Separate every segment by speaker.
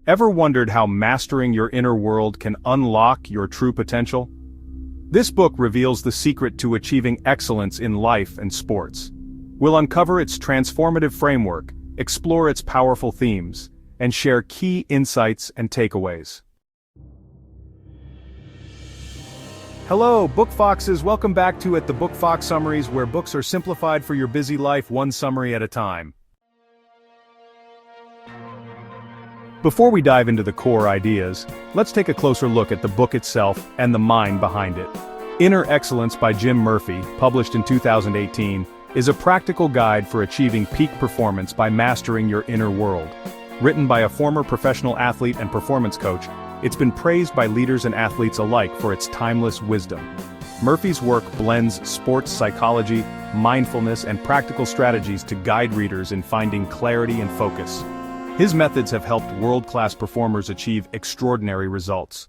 Speaker 1: Ever wondered how mastering your inner world can unlock your true potential? This book reveals the secret to achieving excellence in life and sports. We'll uncover its transformative framework, explore its powerful themes, and share key insights and takeaways. Hello, Book Foxes! Welcome back to the Book Fox Summaries, where books are simplified for your busy life, one summary at a time. Before we dive into the core ideas, let's take a closer look at the book itself and the mind behind it. Inner Excellence by Jim Murphy, published in 2018, is a practical guide for achieving peak performance by mastering your inner world. Written by a former professional athlete and performance coach, it's been praised by leaders and athletes alike for its timeless wisdom. Murphy's work blends sports psychology, mindfulness, and practical strategies to guide readers in finding clarity and focus. His methods have helped world-class performers achieve extraordinary results.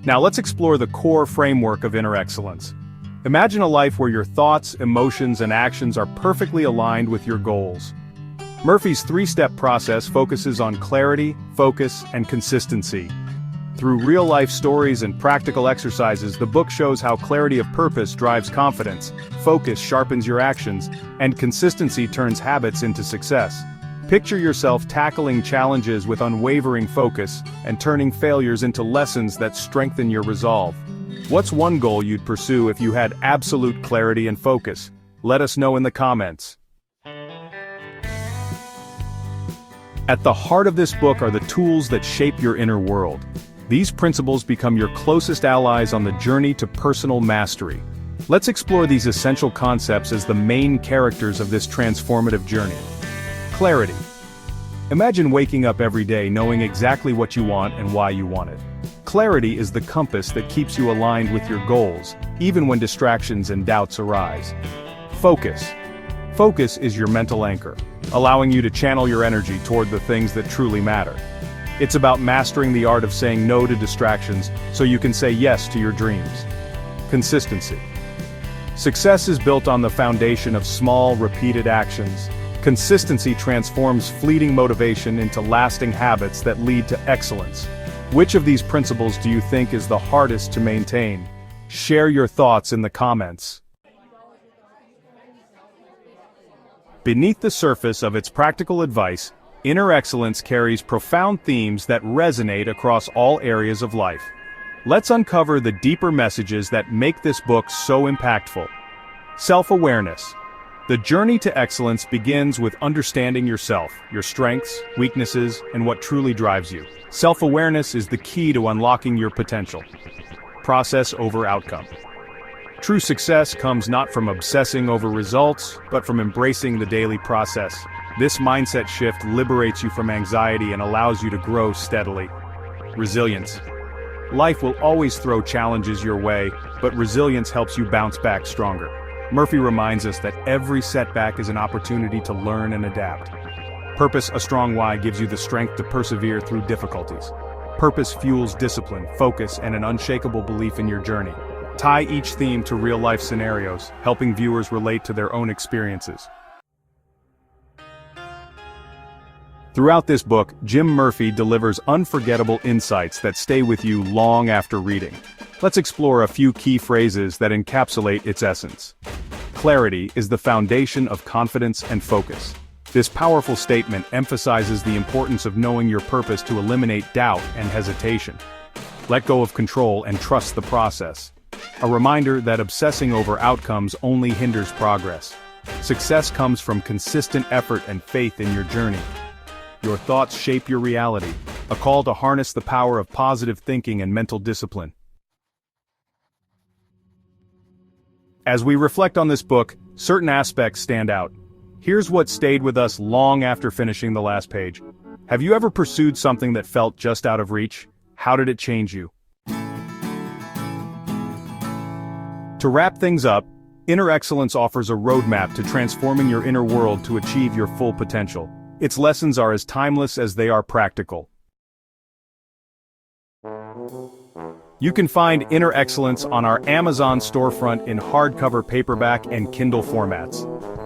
Speaker 1: Now let's explore the core framework of inner excellence. Imagine a life where your thoughts, emotions, and actions are perfectly aligned with your goals. Murphy's three-step process focuses on clarity, focus, and consistency. Through real-life stories and practical exercises, the book shows how clarity of purpose drives confidence, focus sharpens your actions, and consistency turns habits into success. Picture yourself tackling challenges with unwavering focus and turning failures into lessons that strengthen your resolve. What's one goal you'd pursue if you had absolute clarity and focus? Let us know in the comments. At the heart of this book are the tools that shape your inner world. These principles become your closest allies on the journey to personal mastery. Let's explore these essential concepts as the main characters of this transformative journey. Clarity. Imagine waking up every day knowing exactly what you want and why you want it. Clarity is the compass that keeps you aligned with your goals, even when distractions and doubts arise. Focus. Focus is your mental anchor, allowing you to channel your energy toward the things that truly matter. It's about mastering the art of saying no to distractions so you can say yes to your dreams. Consistency. Success is built on the foundation of small, repeated actions. Consistency transforms fleeting motivation into lasting habits that lead to excellence. Which of these principles do you think is the hardest to maintain? Share your thoughts in the comments. Beneath the surface of its practical advice, Inner Excellence carries profound themes that resonate across all areas of life. Let's uncover the deeper messages that make this book so impactful. Self-awareness. The journey to excellence begins with understanding yourself, your strengths, weaknesses, and what truly drives you. Self-awareness is the key to unlocking your potential. Process over outcome. True success comes not from obsessing over results, but from embracing the daily process. This mindset shift liberates you from anxiety and allows you to grow steadily. Resilience. Life will always throw challenges your way, but resilience helps you bounce back stronger. Murphy reminds us that every setback is an opportunity to learn and adapt. Purpose, a strong why, gives you the strength to persevere through difficulties. Purpose fuels discipline, focus, and an unshakable belief in your journey. Tie each theme to real-life scenarios, helping viewers relate to their own experiences. Throughout this book, Jim Murphy delivers unforgettable insights that stay with you long after reading. Let's explore a few key phrases that encapsulate its essence. Clarity is the foundation of confidence and focus. This powerful statement emphasizes the importance of knowing your purpose to eliminate doubt and hesitation. Let go of control and trust the process. A reminder that obsessing over outcomes only hinders progress. Success comes from consistent effort and faith in your journey. Your thoughts shape your reality, a call to harness the power of positive thinking and mental discipline. As we reflect on this book, certain aspects stand out. Here's what stayed with us long after finishing the last page. Have you ever pursued something that felt just out of reach? How did it change you? To wrap things up, Inner Excellence offers a roadmap to transforming your inner world to achieve your full potential. Its lessons are as timeless as they are practical. You can find Inner Excellence on our Amazon storefront in hardcover paperback and Kindle formats.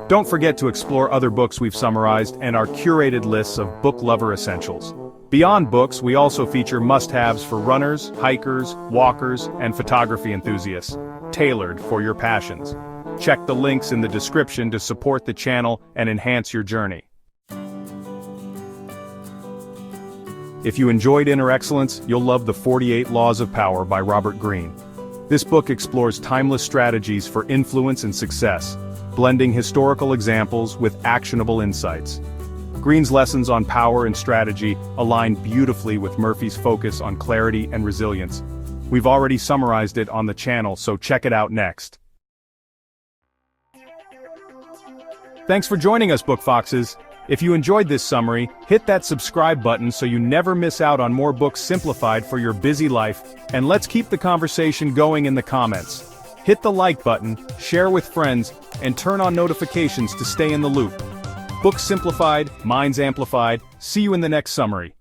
Speaker 1: Don't forget to explore other books we've summarized and our curated lists of book lover essentials. Beyond books, we also feature must-haves for runners, hikers, walkers, and photography enthusiasts, tailored for your passions. Check the links in the description to support the channel and enhance your journey. If you enjoyed Inner Excellence, you'll love The 48 Laws of Power by Robert Greene. This book explores timeless strategies for influence and success, blending historical examples with actionable insights. Greene's lessons on power and strategy align beautifully with Murphy's focus on clarity and resilience. We've already summarized it on the channel, so check it out next. Thanks for joining us, Book Foxes. If you enjoyed this summary, hit that subscribe button so you never miss out on more books simplified for your busy life, and let's keep the conversation going in the comments. Hit the like button, share with friends, and turn on notifications to stay in the loop. Books simplified, minds amplified. See you in the next summary.